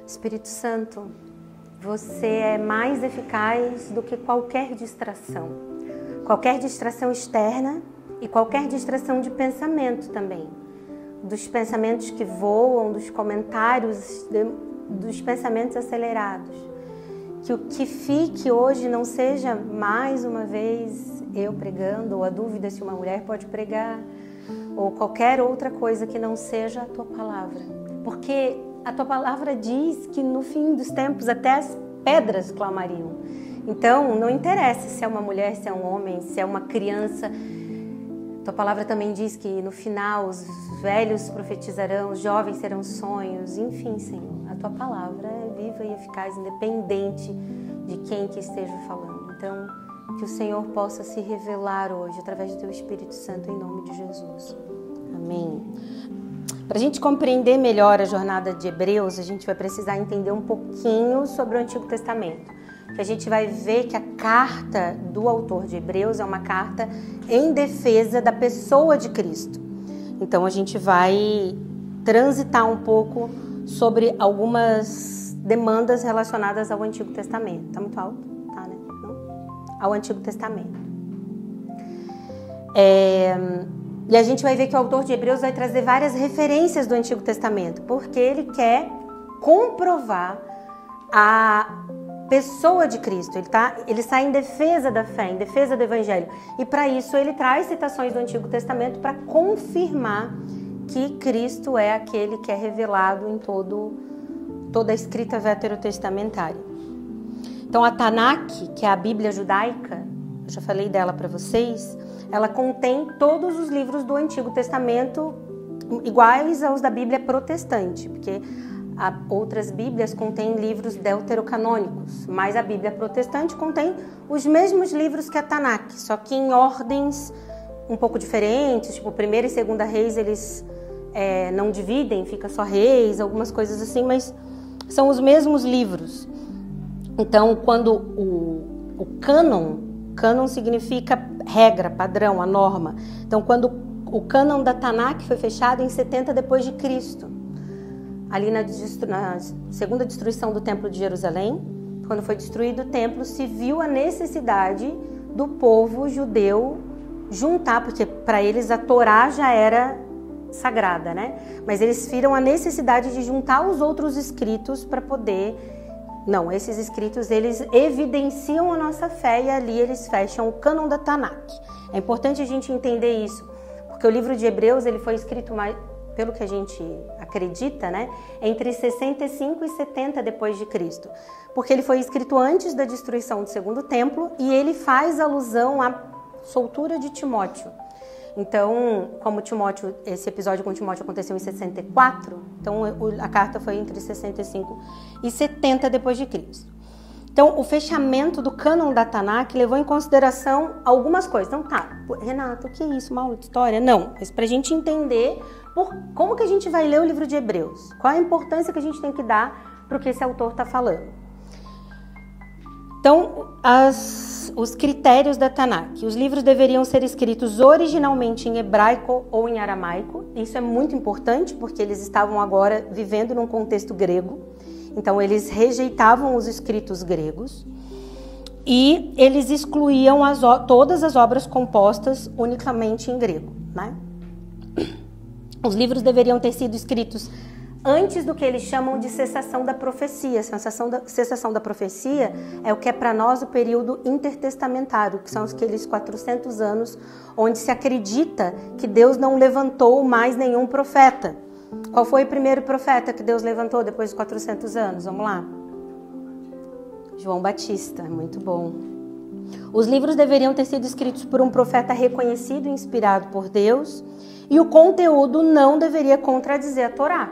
Espírito Santo, você é mais eficaz do que qualquer distração externa e qualquer distração de pensamento também, dos pensamentos que voam, dos comentários, dos pensamentos acelerados. Que o que fique hoje não seja mais uma vez eu pregando, ou a dúvida se uma mulher pode pregar, ou qualquer outra coisa que não seja a tua palavra. Porque a tua palavra diz que no fim dos tempos até as pedras clamariam. Então, não interessa se é uma mulher, se é um homem, se é uma criança. Tua palavra também diz que no final os velhos profetizarão, os jovens serão sonhos. Enfim, Senhor, a tua palavra é viva e eficaz, independente de quem que esteja falando. Então, que o Senhor possa se revelar hoje através do teu Espírito Santo, em nome de Jesus. Amém. Para a gente compreender melhor a jornada de Hebreus, a gente vai precisar entender um pouquinho sobre o Antigo Testamento. Que a gente vai ver que a carta do autor de Hebreus é uma carta em defesa da pessoa de Cristo. Então a gente vai transitar um pouco sobre algumas demandas relacionadas ao Antigo Testamento. Tá muito alto? Tá, né? Não? Ao Antigo Testamento. E a gente vai ver que o autor de Hebreus vai trazer várias referências do Antigo Testamento, porque ele quer comprovar a pessoa de Cristo. Ele sai em defesa da fé, em defesa do Evangelho. E para isso ele traz citações do Antigo Testamento para confirmar que Cristo é aquele que é revelado em toda a escrita veterotestamentária. Então a Tanakh, que é a Bíblia judaica, eu já falei dela para vocês, ela contém todos os livros do Antigo Testamento iguais aos da Bíblia protestante, porque outras Bíblias contêm livros deuterocanônicos, mas a Bíblia protestante contém os mesmos livros que a Tanakh, só que em ordens um pouco diferentes, tipo 1ª e 2ª Reis eles não dividem, fica só Reis, algumas coisas assim, mas são os mesmos livros. Então, quando o cânon significa regra, padrão, a norma. Então, quando o cânon da Tanakh foi fechado em 70 depois de Cristo, ali na segunda destruição do Templo de Jerusalém, quando foi destruído o templo, se viu a necessidade do povo judeu juntar, porque para eles a Torá já era sagrada, né? Mas eles viram a necessidade de juntar os outros escritos para poder... Não, esses escritos, eles evidenciam a nossa fé e ali eles fecham o cânon da Tanakh. É importante a gente entender isso, porque o livro de Hebreus, ele foi escrito mais... pelo que a gente acredita, né, entre 65 e 70 depois de Cristo, porque ele foi escrito antes da destruição do Segundo Templo e ele faz alusão à soltura de Timóteo. Então, como esse episódio com Timóteo aconteceu em 64, então a carta foi entre 65 e 70 depois de Cristo. Então, o fechamento do cânon da Tanakh levou em consideração algumas coisas. Então, tá, Renato, o que é isso? Uma aula de história? Não, mas para a gente entender como que a gente vai ler o livro de Hebreus, qual a importância que a gente tem que dar para o que esse autor está falando. Então, os critérios da Tanakh. Os livros deveriam ser escritos originalmente em hebraico ou em aramaico. Isso é muito importante porque eles estavam agora vivendo num contexto grego. Então, eles rejeitavam os escritos gregos e eles excluíam todas as obras compostas unicamente em grego, né? Os livros deveriam ter sido escritos antes do que eles chamam de cessação da profecia. Cessação da profecia é o que é para nós o período intertestamentário, que são aqueles 400 anos onde se acredita que Deus não levantou mais nenhum profeta. Qual foi o primeiro profeta que Deus levantou depois de 400 anos? Vamos lá. João Batista, muito bom. Os livros deveriam ter sido escritos por um profeta reconhecido e inspirado por Deus, e o conteúdo não deveria contradizer a Torá.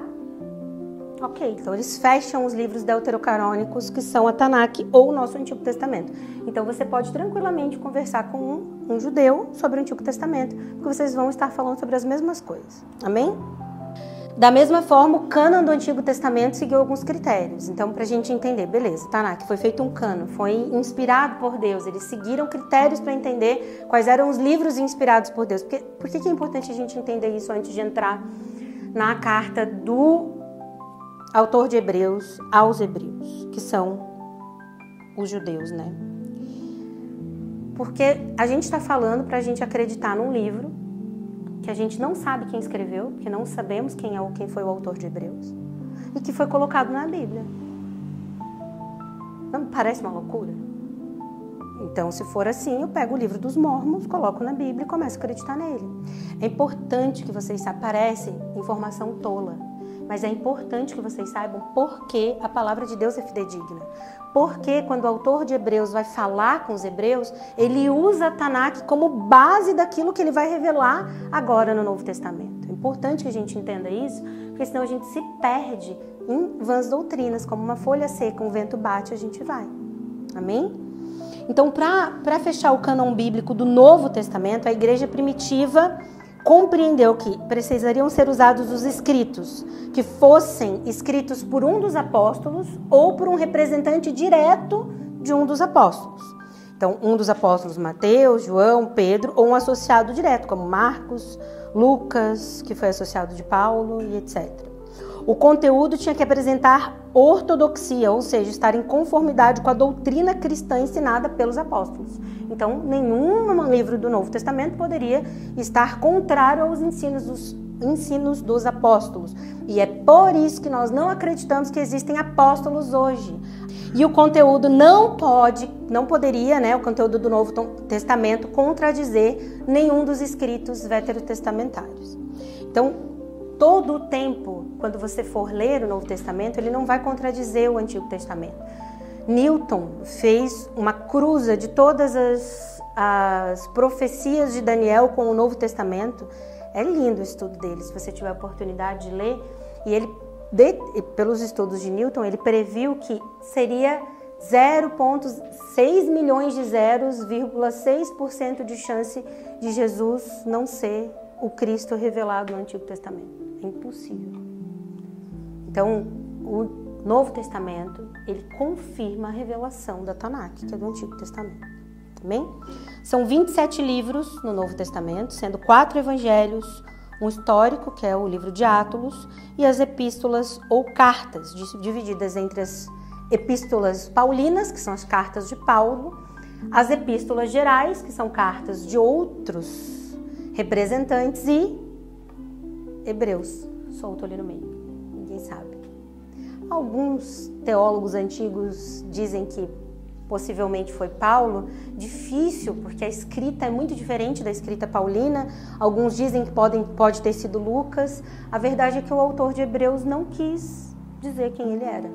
Ok, então eles fecham os livros deuterocanônicos, que são a Tanakh ou o nosso Antigo Testamento. Então você pode tranquilamente conversar com um judeu sobre o Antigo Testamento, porque vocês vão estar falando sobre as mesmas coisas. Amém? Da mesma forma, o cânon do Antigo Testamento seguiu alguns critérios. Então, para a gente entender, beleza, Tanakh, foi feito um cânon, foi inspirado por Deus. Eles seguiram critérios para entender quais eram os livros inspirados por Deus. Por que é importante a gente entender isso antes de entrar na carta do autor de Hebreus aos hebreus, que são os judeus, né? Porque a gente está falando para a gente acreditar num livro que a gente não sabe quem escreveu, porque não sabemos quem foi o autor de Hebreus, e que foi colocado na Bíblia. Não parece uma loucura? Então, se for assim, eu pego o livro dos Mormons, coloco na Bíblia e começo a acreditar nele. É importante que vocês saibam, parece informação tola, mas é importante que vocês saibam por que a palavra de Deus é fidedigna. Porque quando o autor de Hebreus vai falar com os hebreus, ele usa a Tanakh como base daquilo que ele vai revelar agora no Novo Testamento. É importante que a gente entenda isso, porque senão a gente se perde em vãs doutrinas, como uma folha seca, um vento bate, a gente vai. Amém? Então, para fechar o cânon bíblico do Novo Testamento, a igreja primitiva compreendeu que precisariam ser usados os escritos, que fossem escritos por um dos apóstolos ou por um representante direto de um dos apóstolos. Então, um dos apóstolos, Mateus, João, Pedro, ou um associado direto, como Marcos, Lucas, que foi associado de Paulo, e etc. O conteúdo tinha que apresentar ortodoxia, ou seja, estar em conformidade com a doutrina cristã ensinada pelos apóstolos. Então, nenhum livro do Novo Testamento poderia estar contrário aos ensinos dos apóstolos. E é por isso que nós não acreditamos que existem apóstolos hoje. E o conteúdo não poderia, né, o conteúdo do Novo Testamento contradizer nenhum dos escritos veterotestamentários. Então, todo o tempo, quando você for ler o Novo Testamento, ele não vai contradizer o Antigo Testamento. Newton fez uma cruza de todas as profecias de Daniel com o Novo Testamento. É lindo o estudo dele, se você tiver a oportunidade de ler. E ele, pelos estudos de Newton, ele previu que seria 0,6 milhões de zeros, 0,6% de chance de Jesus não ser o Cristo revelado no Antigo Testamento. É impossível. Então, o Novo Testamento, ele confirma a revelação da Tanakh, que é do Antigo Testamento. Amém? São 27 livros no Novo Testamento, sendo 4 evangelhos, um histórico, que é o livro de Atos, e as epístolas ou cartas, divididas entre as epístolas paulinas, que são as cartas de Paulo, as epístolas gerais, que são cartas de outros representantes, e Hebreus, solto ali no meio, ninguém sabe. Alguns teólogos antigos dizem que possivelmente foi Paulo. Difícil, porque a escrita é muito diferente da escrita paulina. Alguns dizem que pode ter sido Lucas. A verdade é que o autor de Hebreus não quis dizer quem ele era.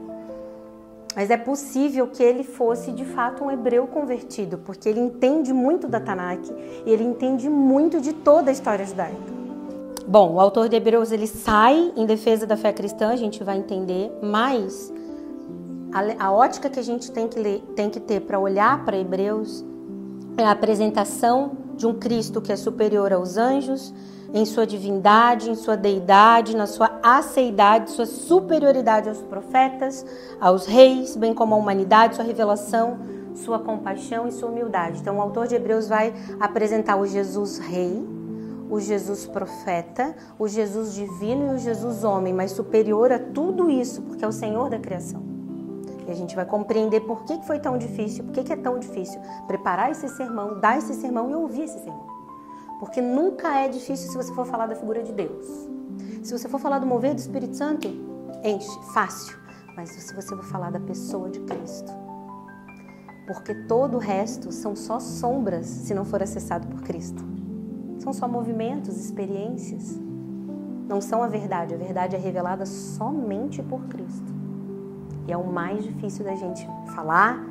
Mas é possível que ele fosse de fato um hebreu convertido, porque ele entende muito da Tanakh e ele entende muito de toda a história judaica. Bom, o autor de Hebreus, ele sai em defesa da fé cristã, a gente vai entender, mas a ótica que a gente tem que ter para olhar para Hebreus é a apresentação de um Cristo que é superior aos anjos, em sua divindade, em sua deidade, na sua aceidade, sua superioridade aos profetas, aos reis, bem como à humanidade, sua revelação, sua compaixão e sua humildade. Então, o autor de Hebreus vai apresentar o Jesus rei, o Jesus profeta, o Jesus divino e o Jesus homem, mas superior a tudo isso, porque é o Senhor da criação. E a gente vai compreender por que foi tão difícil, por que é tão difícil preparar esse sermão, dar esse sermão e ouvir esse sermão. Porque nunca é difícil se você for falar da figura de Deus. Se você for falar do mover do Espírito Santo, enche, fácil. Mas se você for falar da pessoa de Cristo, porque todo o resto são só sombras se não for acessado por Cristo. São só movimentos, experiências. Não são a verdade é revelada somente por Cristo. E é o mais difícil da gente falar,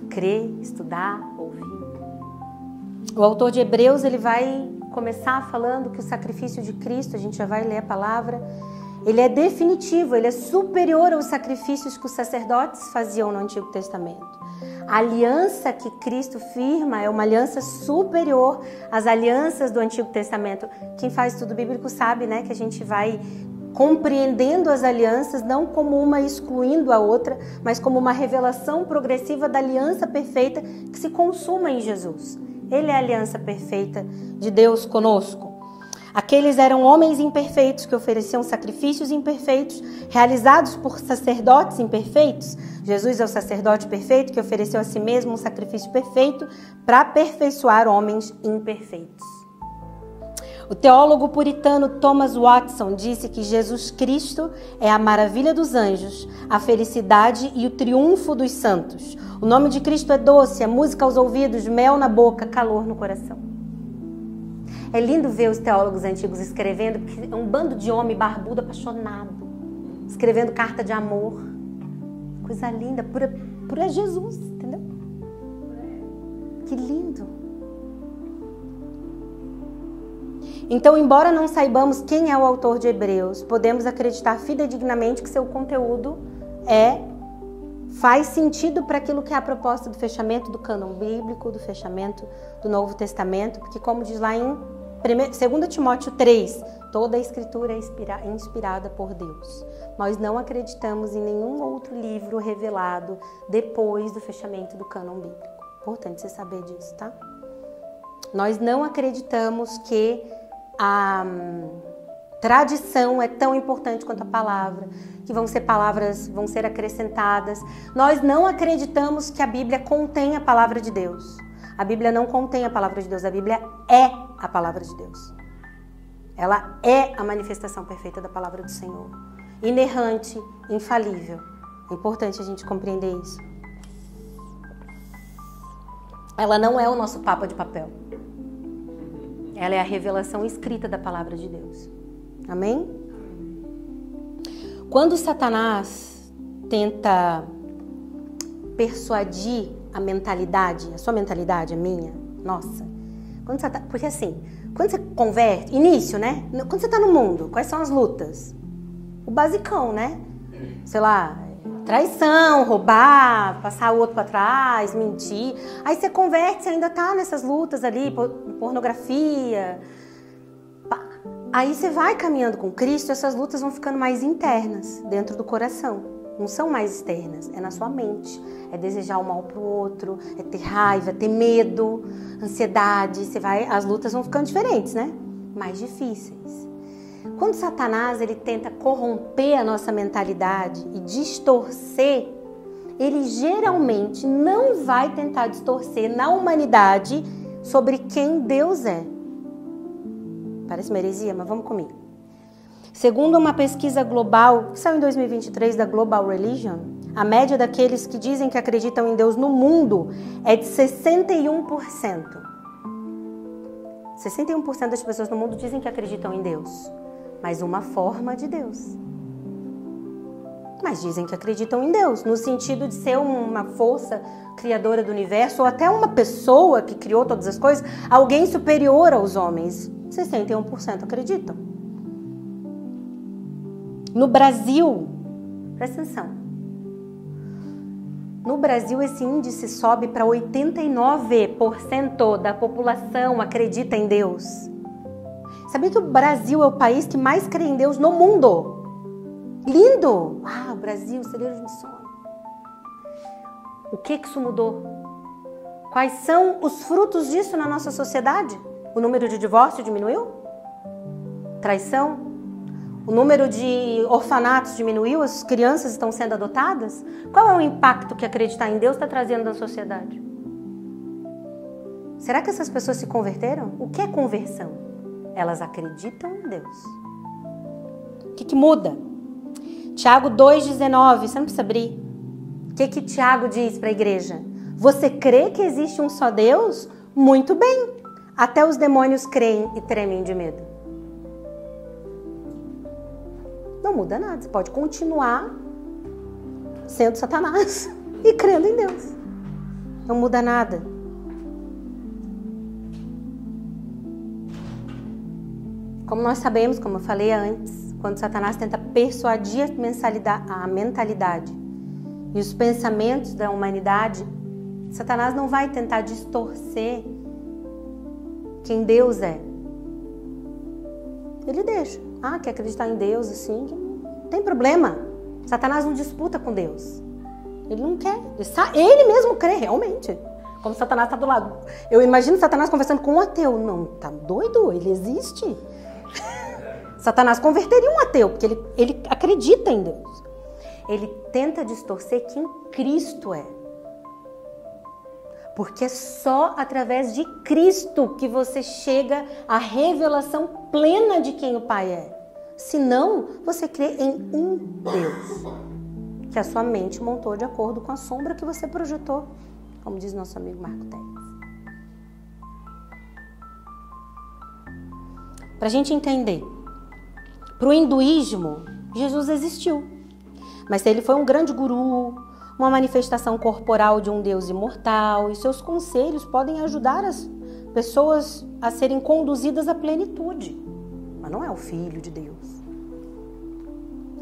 crer, estudar, ouvir. O autor de Hebreus, ele vai começar falando que o sacrifício de Cristo, a gente já vai ler a palavra, ele é definitivo, ele é superior aos sacrifícios que os sacerdotes faziam no Antigo Testamento. A aliança que Cristo firma é uma aliança superior às alianças do Antigo Testamento. Quem faz estudo bíblico sabe, né, que a gente vai compreendendo as alianças não como uma excluindo a outra, mas como uma revelação progressiva da aliança perfeita que se consuma em Jesus. Ele é a aliança perfeita de Deus conosco. Aqueles eram homens imperfeitos que ofereciam sacrifícios imperfeitos, realizados por sacerdotes imperfeitos. Jesus é o sacerdote perfeito que ofereceu a si mesmo um sacrifício perfeito para aperfeiçoar homens imperfeitos. O teólogo puritano Thomas Watson disse que Jesus Cristo é a maravilha dos anjos, a felicidade e o triunfo dos santos. O nome de Cristo é doce, é música aos ouvidos, mel na boca, calor no coração. É lindo ver os teólogos antigos escrevendo, porque é um bando de homem barbudo apaixonado, escrevendo carta de amor. Coisa linda, pura Jesus, entendeu? Que lindo. Então, embora não saibamos quem é o autor de Hebreus, podemos acreditar fidedignamente que seu conteúdo faz sentido para aquilo que é a proposta do fechamento do cânon bíblico, do fechamento do Novo Testamento, porque como diz lá em 2 Timóteo 3, toda a Escritura é inspirada por Deus. Nós não acreditamos em nenhum outro livro revelado depois do fechamento do cânon bíblico. Importante você saber disso, tá? Nós não acreditamos que a tradição é tão importante quanto a palavra, que vão ser acrescentadas. Nós não acreditamos que a Bíblia contém a palavra de Deus. A Bíblia não contém a palavra de Deus, a Bíblia é a palavra de Deus. Ela é a manifestação perfeita da palavra do Senhor. Inerrante, infalível. É importante a gente compreender isso. Ela não é o nosso papa de papel. Ela é a revelação escrita da palavra de Deus. Amém? Quando Satanás tenta persuadir a mentalidade, a sua mentalidade, a minha, nossa. Porque assim, quando você converte, início, né? Quando você está no mundo, quais são as lutas? O basicão, né? Sei lá, traição, roubar, passar o outro para trás, mentir. Aí você converte, você ainda tá nessas lutas ali, pornografia. Aí você vai caminhando com Cristo e essas lutas vão ficando mais internas, dentro do coração. Não são mais externas, é na sua mente. É desejar o mal pro outro, é ter raiva, é ter medo, ansiedade. As lutas vão ficando diferentes, né? Mais difíceis. Quando Satanás ele tenta corromper a nossa mentalidade e distorcer, ele geralmente não vai tentar distorcer na humanidade sobre quem Deus é. Parece uma heresia, mas vamos comigo. Segundo uma pesquisa global, que saiu em 2023 da Global Religion, a média daqueles que dizem que acreditam em Deus no mundo é de 61%. 61% das pessoas no mundo dizem que acreditam em Deus, mas uma forma de Deus. Mas dizem que acreditam em Deus, no sentido de ser uma força criadora do universo, ou até uma pessoa que criou todas as coisas, alguém superior aos homens. 61% acreditam. No Brasil, presta atenção, no Brasil esse índice sobe para 89% da população acredita em Deus. Sabia que o Brasil é o país que mais crê em Deus no mundo? Lindo! Ah, o Brasil, celeiro de missões. O que isso mudou? Quais são os frutos disso na nossa sociedade? O número de divórcio diminuiu? Traição? O número de orfanatos diminuiu? As crianças estão sendo adotadas? Qual é o impacto que acreditar em Deus está trazendo na sociedade? Será que essas pessoas se converteram? O que é conversão? Elas acreditam em Deus. O que muda? Tiago 2,19, você não precisa abrir. O que Tiago diz para a igreja? Você crê que existe um só Deus? Muito bem. Até os demônios creem e tremem de medo. Não muda nada. Você pode continuar sendo Satanás e crendo em Deus. Não muda nada. Como nós sabemos, como eu falei antes, quando Satanás tenta persuadir a mentalidade e os pensamentos da humanidade, Satanás não vai tentar distorcer quem Deus é. Ele deixa. Quer acreditar em Deus assim? Não tem problema. Satanás não disputa com Deus. Ele não quer. Ele mesmo crê, realmente. Como Satanás está do lado. Eu imagino Satanás conversando com um ateu. Não, tá doido? Ele existe. Satanás converteria um ateu, porque ele acredita em Deus. Ele tenta distorcer quem Cristo é. Porque é só através de Cristo que você chega à revelação plena de quem o Pai é. Senão, você crê em um Deus, que a sua mente montou de acordo com a sombra que você projetou, como diz nosso amigo Marco Teles. Para a gente entender, para o hinduísmo, Jesus existiu. Mas ele foi um grande guru, uma manifestação corporal de um Deus imortal, e seus conselhos podem ajudar as pessoas a serem conduzidas à plenitude. Mas não é o Filho de Deus.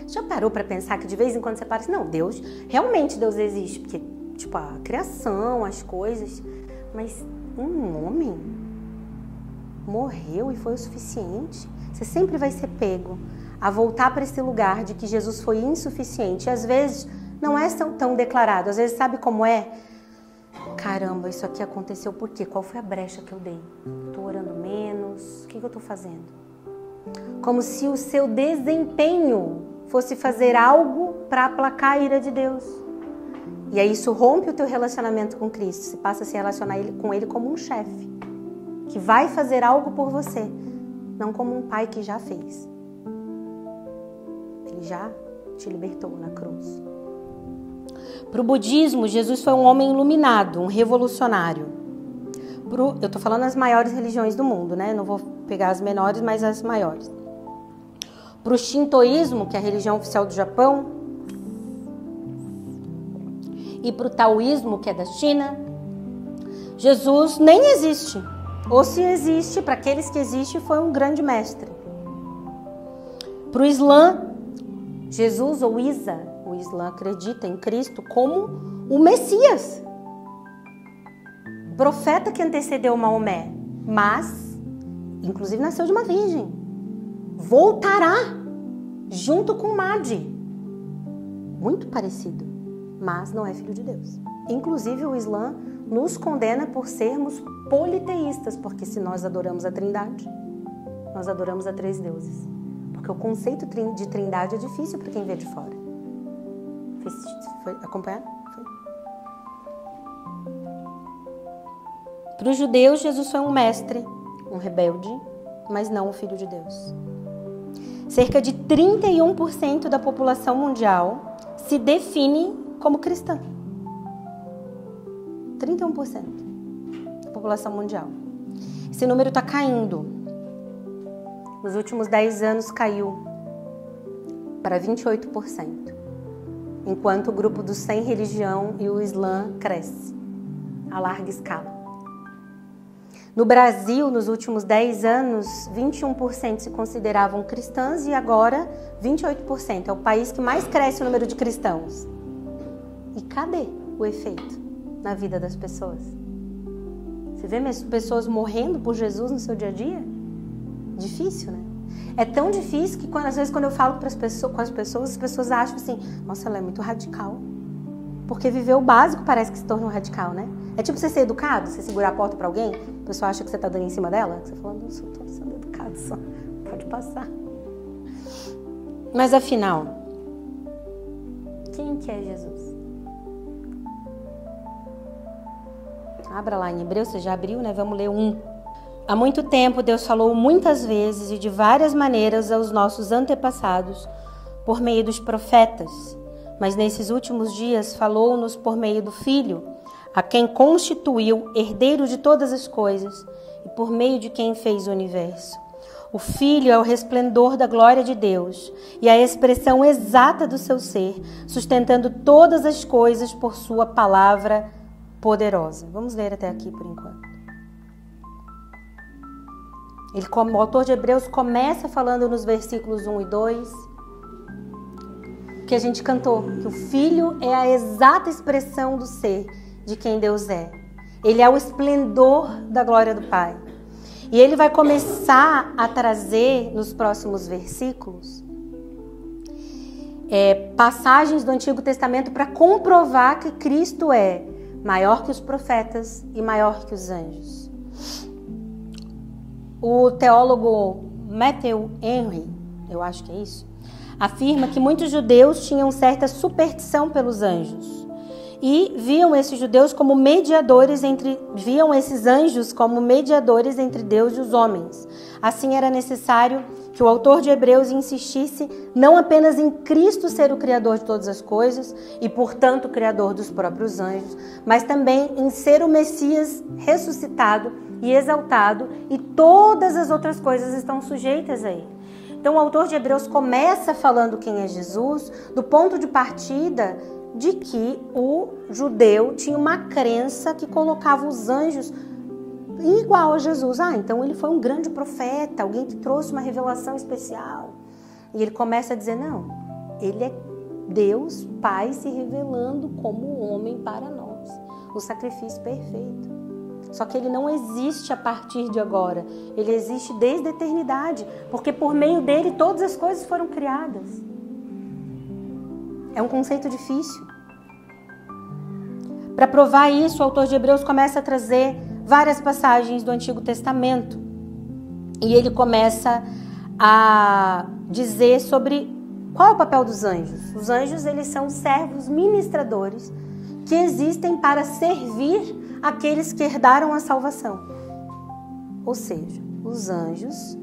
Já parou para pensar que de vez em quando você para assim, não, Deus, realmente Deus existe, porque, tipo, a criação, as coisas, mas um homem morreu e foi o suficiente? Você sempre vai ser pego a voltar para esse lugar de que Jesus foi insuficiente. E às vezes não é tão declarado. Às vezes sabe como é? Caramba, isso aqui aconteceu por quê? Qual foi a brecha que eu dei? Estou orando menos? O que eu estou fazendo? Como se o seu desempenho fosse fazer algo para aplacar a ira de Deus. E aí isso rompe o teu relacionamento com Cristo. Você passa a se relacionar com Ele como um chefe, que vai fazer algo por você, não como um pai que já fez. Ele já te libertou na cruz. Para o budismo, Jesus foi um homem iluminado, um revolucionário. Eu estou falando as maiores religiões do mundo, né? Não vou pegar as menores, mas as maiores. Para o shintoísmo, que é a religião oficial do Japão, e para o taoísmo, que é da China, Jesus nem existe. Ou se existe, para aqueles que existem, foi um grande mestre. Para o Islã, Jesus ou Isa, o Islã acredita em Cristo como o Messias, profeta que antecedeu Maomé, mas, inclusive, nasceu de uma virgem. Voltará junto com Mahdi. Muito parecido, mas não é filho de Deus. Inclusive, o Islã nos condena por sermos politeístas, porque se nós adoramos a Trindade, nós adoramos a três deuses. Porque o conceito de Trindade é difícil para quem vê de fora. Foi acompanhado? Foi. Para os judeus, Jesus foi um mestre, um rebelde, mas não o Filho de Deus. Cerca de 31% da população mundial se define como cristã. 31% da população mundial. Esse número está caindo. Nos últimos 10 anos caiu para 28%, enquanto o grupo dos sem religião e o Islã cresce a larga escala. No Brasil, nos últimos 10 anos, 21% se consideravam cristãs e agora 28%. É o país que mais cresce o número de cristãos. E cadê o efeito na vida das pessoas? Você vê pessoas morrendo por Jesus no seu dia a dia? Difícil, né? É tão difícil que às vezes quando eu falo com as pessoas acham assim, nossa, ela é muito radical. Porque viver o básico parece que se torna um radical, né? É tipo você ser educado, você segurar a porta pra alguém, a pessoa acha que você tá dando em cima dela, você fala, não, eu tô sendo educado só, pode passar. Mas afinal, quem que é Jesus? Abra lá em Hebreus, você já abriu, né? Vamos ler 1. Há muito tempo Deus falou muitas vezes e de várias maneiras aos nossos antepassados por meio dos profetas, mas nesses últimos dias falou-nos por meio do Filho, a quem constituiu herdeiro de todas as coisas e por meio de quem fez o universo. O Filho é o resplendor da glória de Deus e a expressão exata do seu ser, sustentando todas as coisas por sua palavra poderosa. Vamos ler até aqui por enquanto. O autor de Hebreus começa falando nos versículos 1 e 2, que a gente cantou, que o Filho é a exata expressão do ser de quem Deus é. Ele é o esplendor da glória do Pai. E ele vai começar a trazer, nos próximos versículos, passagens do Antigo Testamento para comprovar que Cristo é maior que os profetas e maior que os anjos. O teólogo Matthew Henry, eu acho que é isso, afirma que muitos judeus tinham certa superstição pelos anjos e viam esses anjos como mediadores entre Deus e os homens. Assim era necessário que o autor de Hebreus insistisse não apenas em Cristo ser o Criador de todas as coisas e, portanto, o Criador dos próprios anjos, mas também em ser o Messias ressuscitado e exaltado, e todas as outras coisas estão sujeitas a ele. Então, o autor de Hebreus começa falando quem é Jesus, do ponto de partida de que o judeu tinha uma crença que colocava os anjos igual a Jesus. Então ele foi um grande profeta, alguém que trouxe uma revelação especial. E ele começa a dizer, não, ele é Deus, Pai, se revelando como homem para nós. O sacrifício perfeito. Só que ele não existe a partir de agora. Ele existe desde a eternidade, porque por meio dele todas as coisas foram criadas. É um conceito difícil. Para provar isso, o autor de Hebreus começa a trazer várias passagens do Antigo Testamento. E ele começa a dizer sobre qual é o papel dos anjos. Os anjos, eles são servos ministradores que existem para servir aqueles que herdaram a salvação. Ou seja, os anjos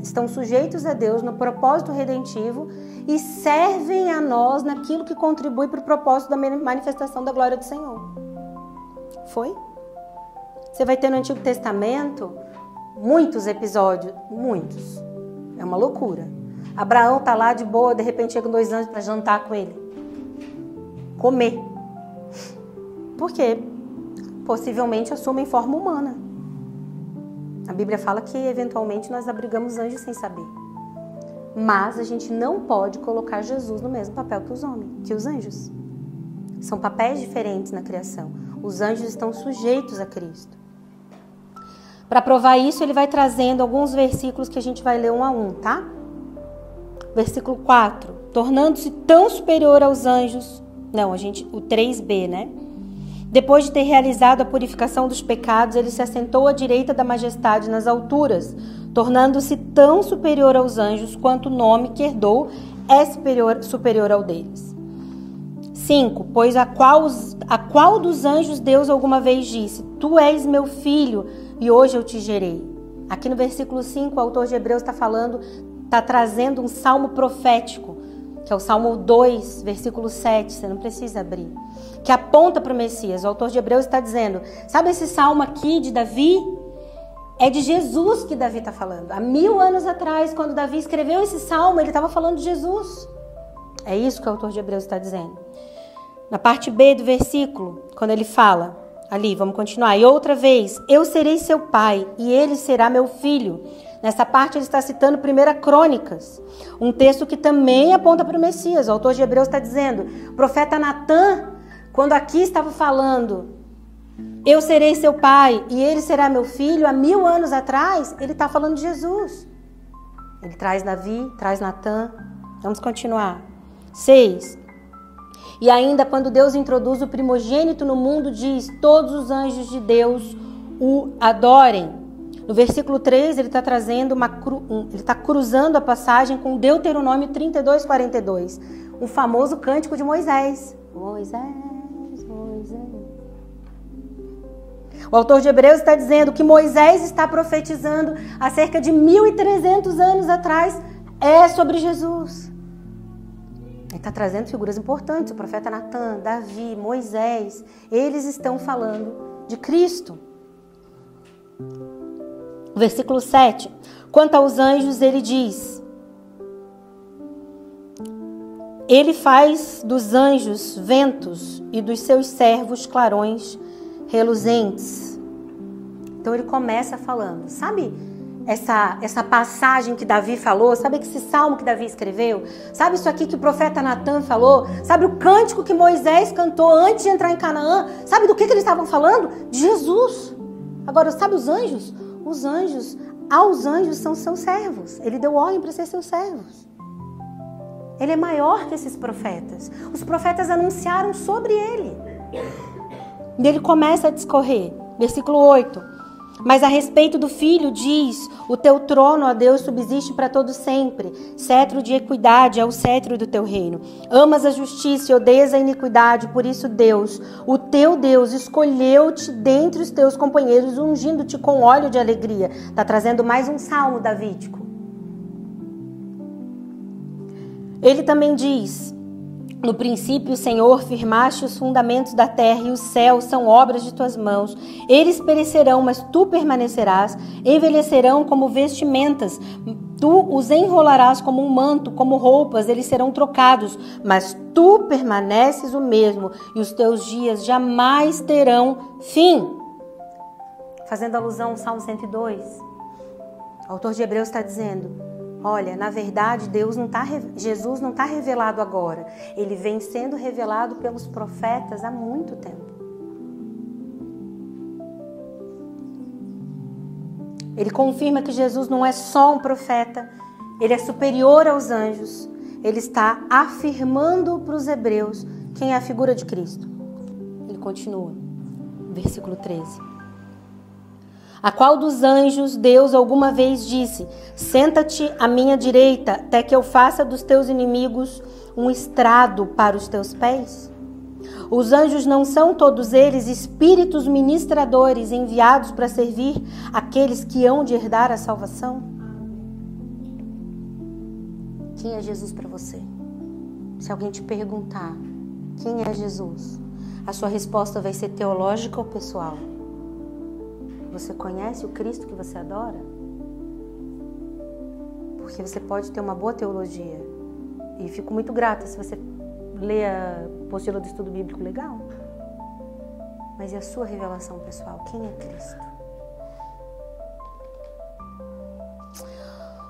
estão sujeitos a Deus no propósito redentivo e servem a nós naquilo que contribui para o propósito da manifestação da glória do Senhor. Foi? Você vai ter no Antigo Testamento muitos episódios, muitos. É uma loucura. Abraão tá lá de boa, de repente chegam 2 anjos para jantar com ele. Comer. Por quê? Possivelmente assumem forma humana. A Bíblia fala que eventualmente nós abrigamos anjos sem saber. Mas a gente não pode colocar Jesus no mesmo papel que os anjos. São papéis diferentes na criação. Os anjos estão sujeitos a Cristo. Para provar isso, ele vai trazendo alguns versículos que a gente vai ler um a um, tá? Versículo 4. Tornando-se tão superior aos anjos... o 3b, né? Depois de ter realizado a purificação dos pecados, ele se assentou à direita da majestade nas alturas, tornando-se tão superior aos anjos quanto o nome que herdou é superior ao deles. 5. Pois a qual dos anjos Deus alguma vez disse, tu és meu filho e hoje eu te gerei. Aqui no versículo 5, o autor de Hebreus está trazendo um salmo profético, que é o Salmo 2, versículo 7, você não precisa abrir, que aponta para o Messias. O autor de Hebreus está dizendo, sabe esse salmo aqui de Davi? É de Jesus que Davi está falando. Há 1000 anos atrás, quando Davi escreveu esse salmo, ele estava falando de Jesus. É isso que o autor de Hebreus está dizendo. Na parte B do versículo, quando ele fala, ali, vamos continuar. E outra vez, eu serei seu pai e ele será meu filho. Nessa parte ele está citando 1 Crônicas, um texto que também aponta para o Messias. O autor de Hebreus está dizendo, o profeta Natan, quando aqui estava falando, eu serei seu pai e ele será meu filho, há 1000 anos atrás, ele está falando de Jesus. Ele traz Davi, traz Natan. Vamos continuar. 6. E ainda quando Deus introduz o primogênito no mundo, diz, todos os anjos de Deus o adorem. No versículo 3, ele está trazendo ele está cruzando a passagem com Deuteronômio 32, 42. O famoso cântico de Moisés. Moisés. O autor de Hebreus está dizendo que Moisés está profetizando há cerca de 1.300 anos atrás é sobre Jesus. Ele está trazendo figuras importantes, o profeta Natan, Davi, Moisés. Eles estão falando de Cristo. Versículo 7. Quanto aos anjos, ele diz, ele faz dos anjos ventos e dos seus servos clarões reluzentes. Então ele começa falando, sabe essa passagem que Davi falou? Sabe esse salmo que Davi escreveu? Sabe isso aqui que o profeta Natan falou? Sabe o cântico que Moisés cantou antes de entrar em Canaã? Sabe do que eles estavam falando? De Jesus. Agora, sabe os anjos? Os anjos, aos anjos são seus servos. Ele deu ordem para ser seus servos. Ele é maior que esses profetas. Os profetas anunciaram sobre ele. E ele começa a discorrer. Versículo 8. Mas a respeito do Filho diz: o teu trono, ó Deus, subsiste para todo sempre. Cetro de equidade é o cetro do teu reino. Amas a justiça e odeias a iniquidade. Por isso Deus, o teu Deus, escolheu-te dentre os teus companheiros, ungindo-te com óleo de alegria. Está trazendo mais um salmo davídico. Ele também diz: no princípio, Senhor, firmaste os fundamentos da terra e os céus são obras de tuas mãos. Eles perecerão, mas tu permanecerás. Envelhecerão como vestimentas. Tu os enrolarás como um manto, como roupas. Eles serão trocados, mas tu permaneces o mesmo e os teus dias jamais terão fim. Fazendo alusão ao Salmo 102, o autor de Hebreus está dizendo: olha, na verdade, Jesus não está revelado agora. Ele vem sendo revelado pelos profetas há muito tempo. Ele confirma que Jesus não é só um profeta, ele é superior aos anjos. Ele está afirmando para os hebreus quem é a figura de Cristo. Ele continua, versículo 13. A qual dos anjos Deus alguma vez disse: senta-te à minha direita, até que eu faça dos teus inimigos um estrado para os teus pés? Os anjos não são todos eles espíritos ministradores enviados para servir aqueles que hão de herdar a salvação? Quem é Jesus para você? Se alguém te perguntar quem é Jesus, a sua resposta vai ser teológica ou pessoal? Você conhece o Cristo que você adora? Porque você pode ter uma boa teologia. E fico muito grata se você lê a apostila do estudo bíblico, legal. Mas e a sua revelação pessoal? Quem é Cristo?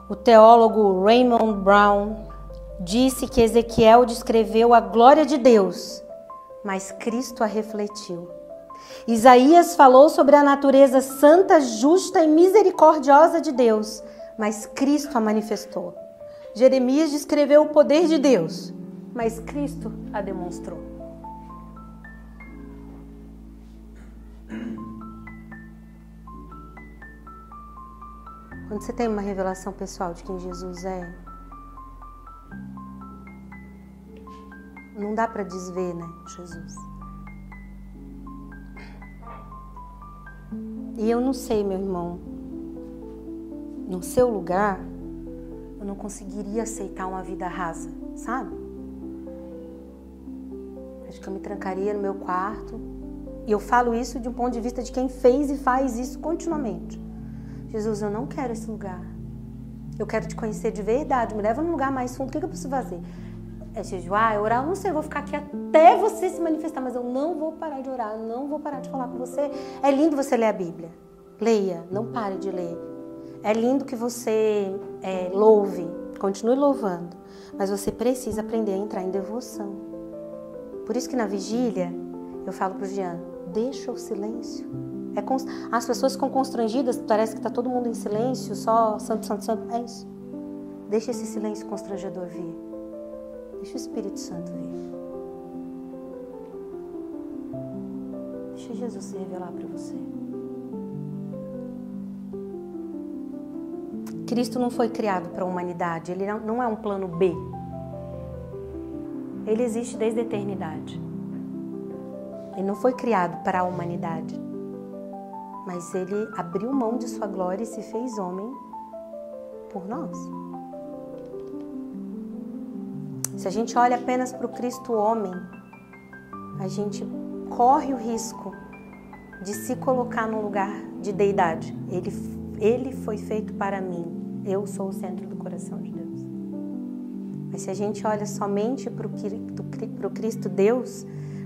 O teólogo Raymond Brown disse que Ezequiel descreveu a glória de Deus, mas Cristo a refletiu. Isaías falou sobre a natureza santa, justa e misericordiosa de Deus, mas Cristo a manifestou. Jeremias descreveu o poder de Deus, mas Cristo a demonstrou. Quando você tem uma revelação pessoal de quem Jesus é, não dá para desver, né, Jesus. E eu não sei, meu irmão, no seu lugar, eu não conseguiria aceitar uma vida rasa, sabe? Acho que eu me trancaria no meu quarto. E eu falo isso de um ponto de vista de quem fez e faz isso continuamente. Jesus, eu não quero esse lugar. Eu quero te conhecer de verdade. Me leva num lugar mais fundo. O que eu preciso fazer? É jejuar, orar, eu não sei, eu vou ficar aqui até você se manifestar, mas eu não vou parar de orar, não vou parar de falar com você. É lindo você ler a Bíblia. Leia, não pare de ler. É lindo que você louve, continue louvando, mas você precisa aprender a entrar em devoção. Por isso que na vigília, eu falo pro Jean, deixa o silêncio. As pessoas ficam constrangidas, parece que está todo mundo em silêncio, só santo, santo, santo. É isso. Deixa esse silêncio constrangedor vir. Deixa o Espírito Santo vir. Deixa Jesus se revelar para você. Cristo não foi criado para a humanidade. Ele não é um plano B. Ele existe desde a eternidade. Ele não foi criado para a humanidade. Mas ele abriu mão de sua glória e se fez homem por nós. Se a gente olha apenas para o Cristo homem, a gente corre o risco de se colocar num lugar de deidade. Ele foi feito para mim. Eu sou o centro do coração de Deus. Mas se a gente olha somente para o Cristo Deus,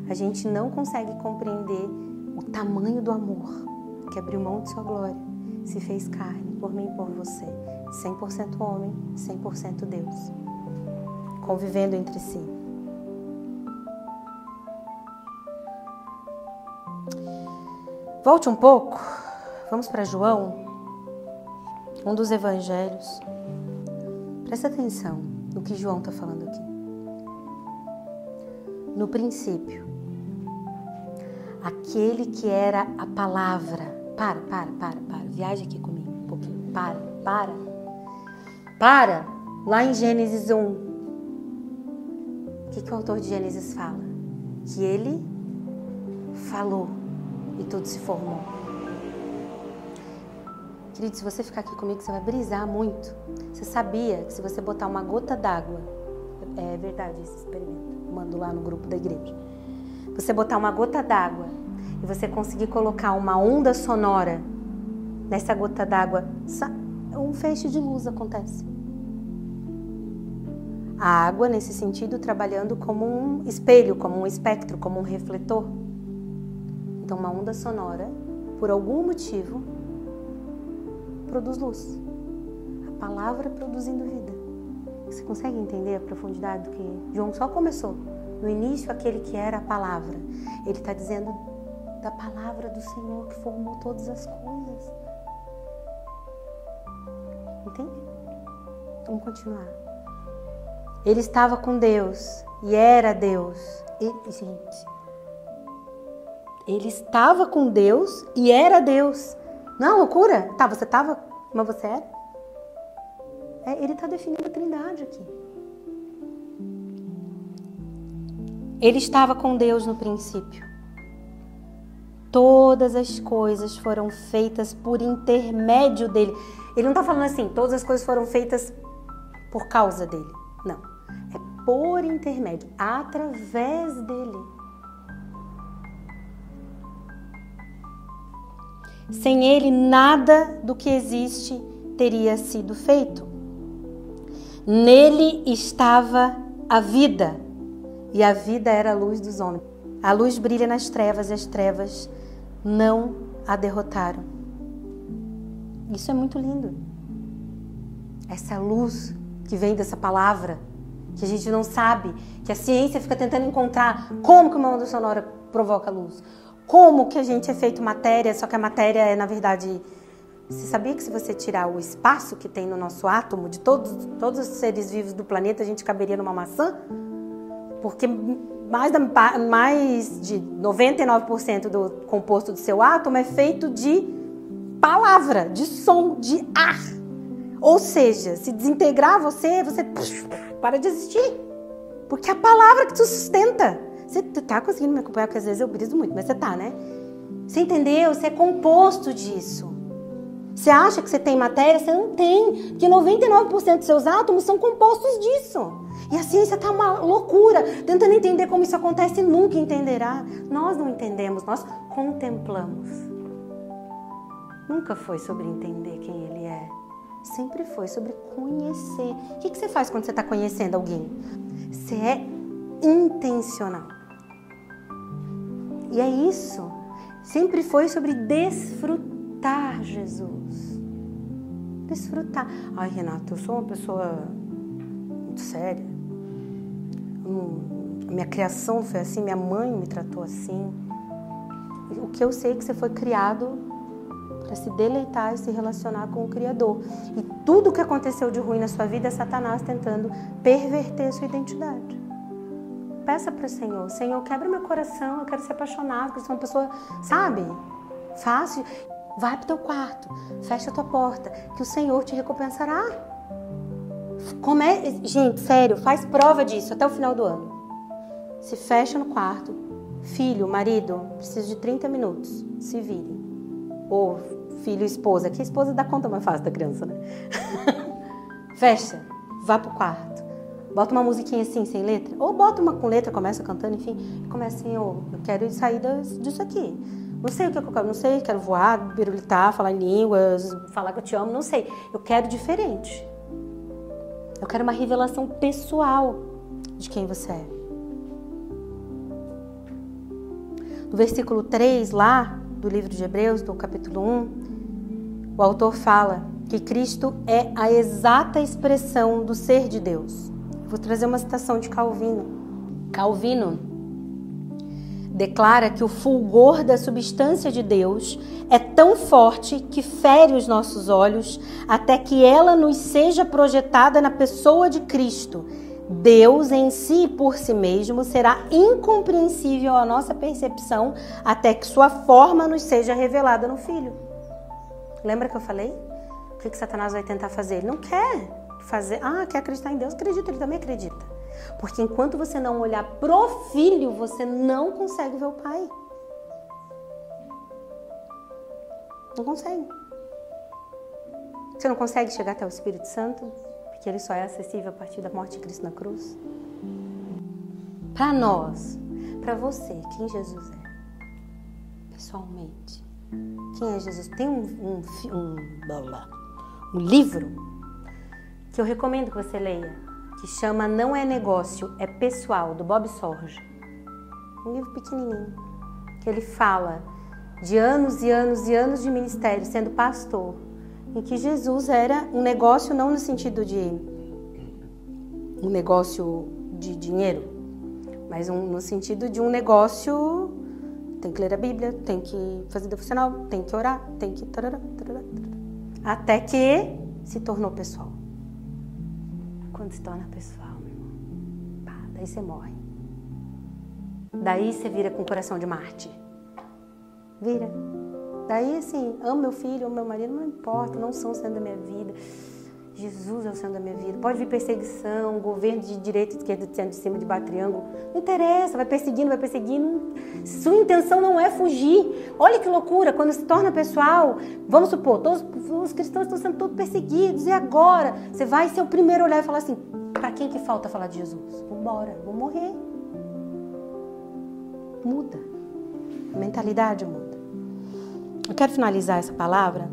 a gente não consegue compreender o tamanho do amor que abriu mão de sua glória, se fez carne por mim e por você. 100% homem, 100% Deus. Convivendo entre si. Volte um pouco. Vamos para João, um dos evangelhos. Presta atenção no que João está falando aqui. No princípio, aquele que era a palavra para. Viaja aqui comigo um pouquinho. Para. Lá em Gênesis 1. O que o autor de Gênesis fala? Que ele falou e tudo se formou. Querido, se você ficar aqui comigo, você vai brisar muito. Você sabia que se você botar uma gota d'água, é verdade esse experimento, mando lá no grupo da igreja. Você botar uma gota d'água e você conseguir colocar uma onda sonora nessa gota d'água, um feixe de luz acontece. A água, nesse sentido, trabalhando como um espelho, como um espectro, como um refletor. Então, uma onda sonora, por algum motivo, produz luz. A palavra produzindo vida. Você consegue entender a profundidade do que João só começou? No início, aquele que era a palavra. Ele está dizendo da palavra do Senhor que formou todas as coisas. Entende? Vamos continuar. Ele estava com Deus e era Deus. Ele estava com Deus e era Deus. Não, loucura? Tá, você estava, mas você era? Ele está definindo a Trindade aqui. Ele estava com Deus no princípio. Todas as coisas foram feitas por intermédio dele. Ele não está falando assim, todas as coisas foram feitas por causa dele. Não. É por intermédio, através dele. Sem ele, nada do que existe teria sido feito. Nele estava a vida, e a vida era a luz dos homens. A luz brilha nas trevas, e as trevas não a derrotaram. Isso é muito lindo. Essa luz que vem dessa palavra, que a gente não sabe, que a ciência fica tentando encontrar como que uma onda sonora provoca luz. Como que a gente é feito matéria, só que a matéria é, na verdade... Você sabia que se você tirar o espaço que tem no nosso átomo, de todos os seres vivos do planeta, a gente caberia numa maçã? Porque mais de 99% do composto do seu átomo é feito de palavra, de som, de ar. Ou seja, se desintegrar você para de existir. Porque é a palavra que te sustenta. Você tá conseguindo me acompanhar, porque às vezes eu briso muito, mas você tá, né? Você entendeu? Você é composto disso. Você acha que você tem matéria? Você não tem. Porque 99% dos seus átomos são compostos disso. E a ciência tá uma loucura, tentando entender como isso acontece e nunca entenderá. Nós não entendemos, nós contemplamos. Nunca foi sobre entender quem ele é. Sempre foi sobre conhecer. O que você faz quando você está conhecendo alguém? Você é intencional. E é isso. Sempre foi sobre desfrutar Jesus. Desfrutar. Ai, Renata, eu sou uma pessoa muito séria. A minha criação foi assim, minha mãe me tratou assim. O que eu sei é que você foi criado para se deleitar e se relacionar com o Criador. E tudo o que aconteceu de ruim na sua vida é Satanás tentando perverter a sua identidade. Peça para o Senhor, Senhor, quebra meu coração, eu quero ser apaixonado, quero ser uma pessoa, sabe, fácil. Vai para o teu quarto, fecha a tua porta, que o Senhor te recompensará. Gente, sério, faz prova disso até o final do ano. Se fecha no quarto, filho, marido, preciso de 30 minutos, se vire. Ou filho, esposa, que a esposa dá conta mais fácil da criança, né? Fecha, vá pro quarto. Bota uma musiquinha assim, sem letra. Ou bota uma com letra, começa cantando, enfim. Começa assim, eu quero sair disso aqui. Não sei o que eu quero, não sei, quero voar, birulitar, falar em línguas, falar que eu te amo, não sei. Eu quero diferente. Eu quero uma revelação pessoal de quem você é. No versículo 3, lá, do livro de Hebreus, do capítulo 1, o autor fala que Cristo é a exata expressão do ser de Deus. Vou trazer uma citação de Calvino. Calvino declara que o fulgor da substância de Deus é tão forte que fere os nossos olhos até que ela nos seja projetada na pessoa de Cristo. Deus em si, por si mesmo, será incompreensível à nossa percepção até que sua forma nos seja revelada no Filho. Lembra que eu falei? O que Satanás vai tentar fazer? Ele não quer fazer... quer acreditar em Deus? Acredita, ele também acredita. Porque enquanto você não olhar pro filho, você não consegue ver o pai. Não consegue. Você não consegue chegar até o Espírito Santo? Porque ele só é acessível a partir da morte de Cristo na cruz. Para nós, para você, quem Jesus é? Pessoalmente. Quem é Jesus? Tem um livro que eu recomendo que você leia, que chama Não é Negócio, é Pessoal, do Bob Sorge. Um livro pequenininho, que ele fala de anos e anos e anos de ministério, sendo pastor, em que Jesus era um negócio não no sentido de um negócio de dinheiro, mas no sentido de um negócio, tem que ler a Bíblia, tem que fazer devocional, tem que orar, tem que... Até que se tornou pessoal. Quando se torna pessoal, meu irmão, daí você morre. Daí você vira com o coração de Marte. Vira. Daí, assim, amo meu filho, amo meu marido, não importa, não são o centro da minha vida. Jesus é o centro da minha vida. Pode vir perseguição, governo de direita, de esquerda, de centro, de cima, de baixo, triângulo. Não interessa, vai perseguindo. Sua intenção não é fugir. Olha que loucura, quando se torna pessoal, vamos supor, todos os cristãos estão sendo todos perseguidos, e agora? Você vai ser o primeiro a olhar e falar assim, para quem que falta falar de Jesus? Vambora, vou morrer. Muda. A mentalidade muda. Eu quero finalizar essa palavra.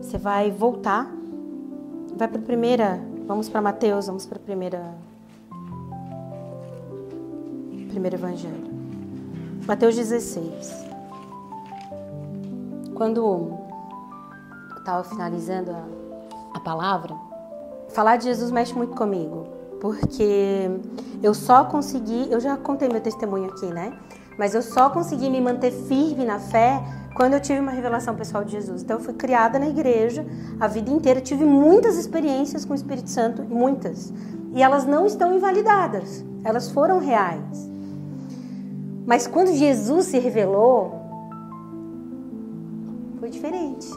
Você vai voltar. Vai para a primeira. Vamos para Mateus. Vamos para primeiro evangelho. Mateus 16. Quando eu estava finalizando a palavra, falar de Jesus mexe muito comigo. Porque eu só consegui. Eu já contei meu testemunho aqui, né? Mas eu só consegui me manter firme na fé quando eu tive uma revelação pessoal de Jesus. Então eu fui criada na igreja a vida inteira, tive muitas experiências com o Espírito Santo, muitas. E elas não estão invalidadas, elas foram reais. Mas quando Jesus se revelou, foi diferente.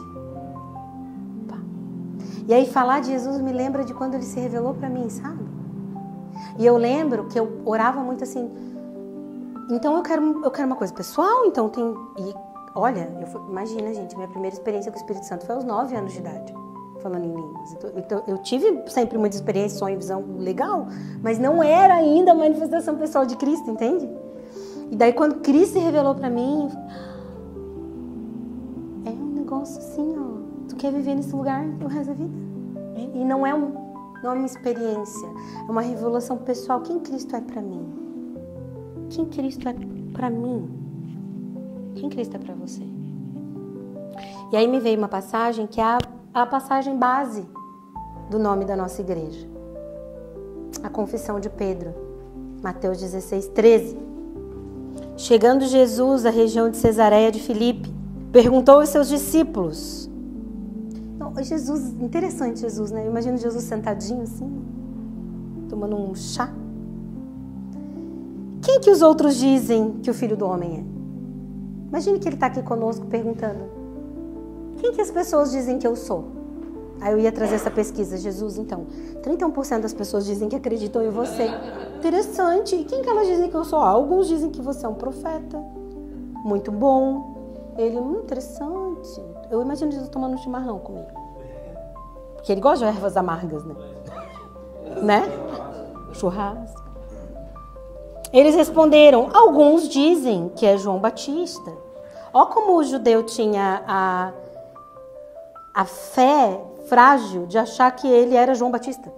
E aí falar de Jesus me lembra de quando ele se revelou para mim, sabe? E eu lembro que eu orava muito assim, então eu quero uma coisa pessoal, então tem... E olha, imagina, gente, minha primeira experiência com o Espírito Santo foi aos 9 anos de idade, falando em línguas. Então, eu tive sempre muita experiência, sonho, visão legal, mas não era ainda a manifestação pessoal de Cristo, entende? E daí, quando Cristo se revelou pra mim, é um negócio assim, ó, tu quer viver nesse lugar o resto da vida. E não é uma experiência, é uma revelação pessoal. Quem Cristo é pra mim? Quem Cristo é pra mim? Quem Cristo é para você? E aí me veio uma passagem que é a passagem base do nome da nossa igreja. A confissão de Pedro. Mateus 16, 13. Chegando Jesus à região de Cesareia de Filipe, perguntou aos seus discípulos. Jesus, interessante Jesus, né? Eu imagino Jesus sentadinho assim, tomando um chá. Quem que os outros dizem que o Filho do Homem é? Imagine que ele está aqui conosco perguntando, quem que as pessoas dizem que eu sou? Aí eu ia trazer essa pesquisa, Jesus, então, 31% das pessoas dizem que acreditam em você. Interessante. E quem que elas dizem que eu sou? Alguns dizem que você é um profeta. Muito bom. Ele, interessante. Eu imagino Jesus tomando um chimarrão comigo. Porque ele gosta de ervas amargas, né? Né? Churrasco. Eles responderam, alguns dizem que é João Batista. Ó como o judeu tinha a fé frágil de achar que ele era João Batista.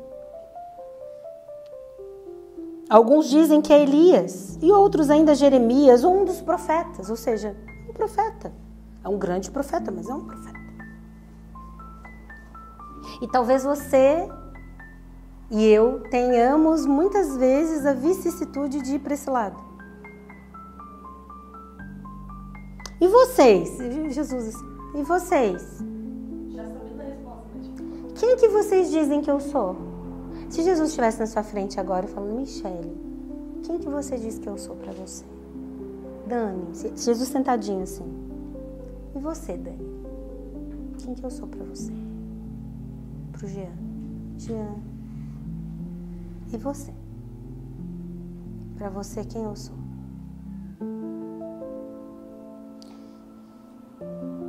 Alguns dizem que é Elias e outros ainda Jeremias ou um dos profetas, ou seja, um profeta. É um grande profeta, mas é um profeta. E talvez você e eu tenhamos muitas vezes a vicissitude de ir para esse lado. E vocês? Jesus, e vocês? Já sabendo a resposta, né? Quem que vocês dizem que eu sou? Se Jesus estivesse na sua frente agora falando, Michele, quem que você diz que eu sou para você? Dani, Jesus sentadinho assim. E você, Dani? quem que eu sou para você? Pro Jean. Jean. E você? Para você, quem eu sou?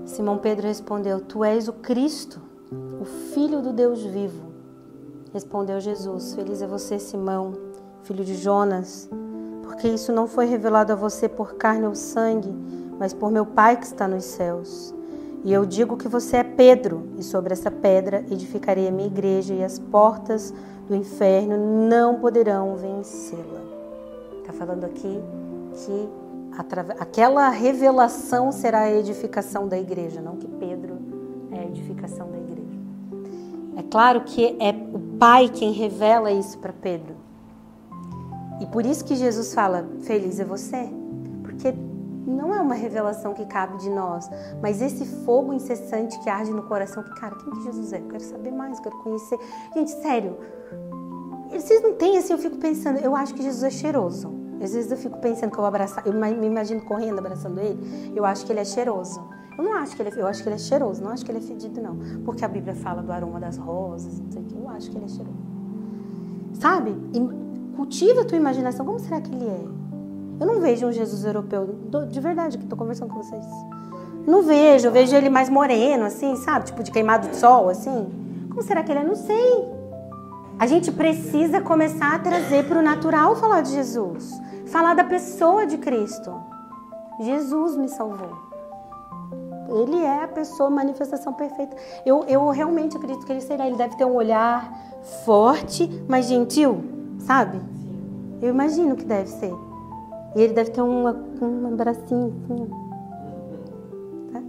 Simão Pedro respondeu: Tu és o Cristo, o Filho do Deus vivo. Respondeu Jesus: Feliz é você, Simão, filho de Jonas, porque isso não foi revelado a você por carne ou sangue, mas por meu Pai que está nos céus. E eu digo que você é Pedro, e sobre essa pedra edificarei a minha igreja, e as portas do inferno não poderão vencê-la. Está falando aqui que aquela revelação será a edificação da igreja, não que Pedro é a edificação da igreja. É claro que é o Pai quem revela isso para Pedro. E por isso que Jesus fala, feliz é você, porque não é uma revelação que cabe de nós, mas esse fogo incessante que arde no coração, que, cara, quem que Jesus é? Eu quero saber mais, eu quero conhecer. Gente, sério, vocês não têm assim, eu fico pensando, eu acho que Jesus é cheiroso. Às vezes eu fico pensando que eu vou abraçar, eu me imagino correndo, abraçando ele, eu acho que ele é cheiroso. Eu acho que ele é cheiroso, não acho que ele é fedido, não. Porque a Bíblia fala do aroma das rosas, não sei o que, eu acho que ele é cheiroso. Sabe? Cultiva a tua imaginação, como será que ele é? Eu não vejo um Jesus europeu, de verdade, que estou conversando com vocês. Não vejo, eu vejo ele mais moreno, assim, sabe? Tipo de queimado de sol, assim. Como será que ele é? Não sei. A gente precisa começar a trazer para o natural falar de Jesus. Falar da pessoa de Cristo. Jesus me salvou. Ele é a pessoa, a manifestação perfeita. Eu realmente acredito que ele será. Ele deve ter um olhar forte, mas gentil, sabe? Eu imagino que deve ser. E ele deve ter um bracinho assim. Tá?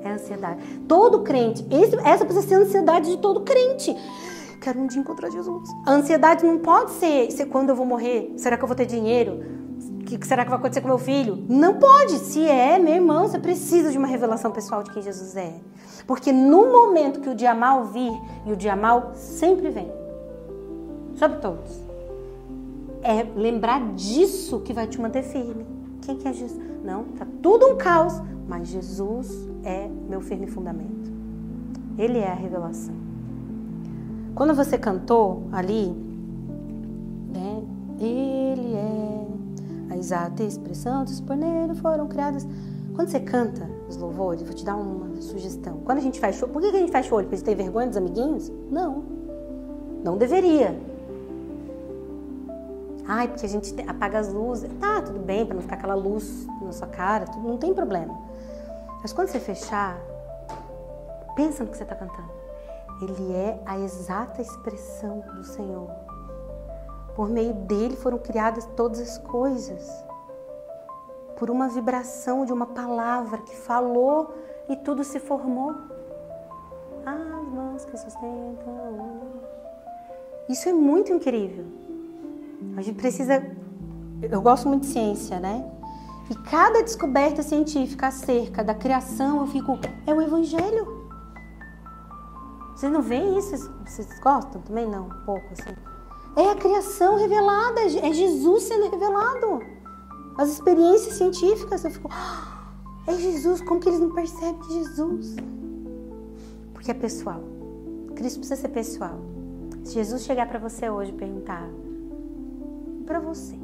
É ansiedade. Todo crente, essa precisa ser a ansiedade de todo crente. Quero um dia encontrar Jesus. A ansiedade não pode ser quando eu vou morrer. Será que eu vou ter dinheiro? O que será que vai acontecer com meu filho? Não pode. Se é, meu irmão, você precisa de uma revelação pessoal de quem Jesus é. Porque no momento que o dia mal vir, e o dia mal sempre vem, sobre todos, é lembrar disso que vai te manter firme. Quem que é Jesus? Não, tá tudo um caos, mas Jesus é meu firme fundamento. Ele é a revelação. Quando você cantou ali, né? Ele é a exata expressão dos por nele foram criadas. Quando você canta os louvores, eu vou te dar uma sugestão. Quando a gente fecha o olho, por que a gente fecha o olho? Porque a gente tem vergonha dos amiguinhos? Não. Não deveria. Ai, porque a gente apaga as luzes. Tá, tudo bem, para não ficar aquela luz na sua cara, tudo, não tem problema. Mas quando você fechar, pensa no que você está cantando. Ele é a exata expressão do Senhor. Por meio dele foram criadas todas as coisas. Por uma vibração de uma palavra que falou e tudo se formou. As mãos que sustentam. Isso é muito incrível. A gente precisa... Eu gosto muito de ciência, né? E cada descoberta científica acerca da criação, eu fico... É o Evangelho. Vocês não veem isso? Vocês gostam também? Não, um pouco assim. É a criação revelada, é Jesus sendo revelado. As experiências científicas, eu fico... É Jesus, como que eles não percebem Jesus? Porque é pessoal. Cristo precisa ser pessoal. Se Jesus chegar para você hoje e perguntar... Para você,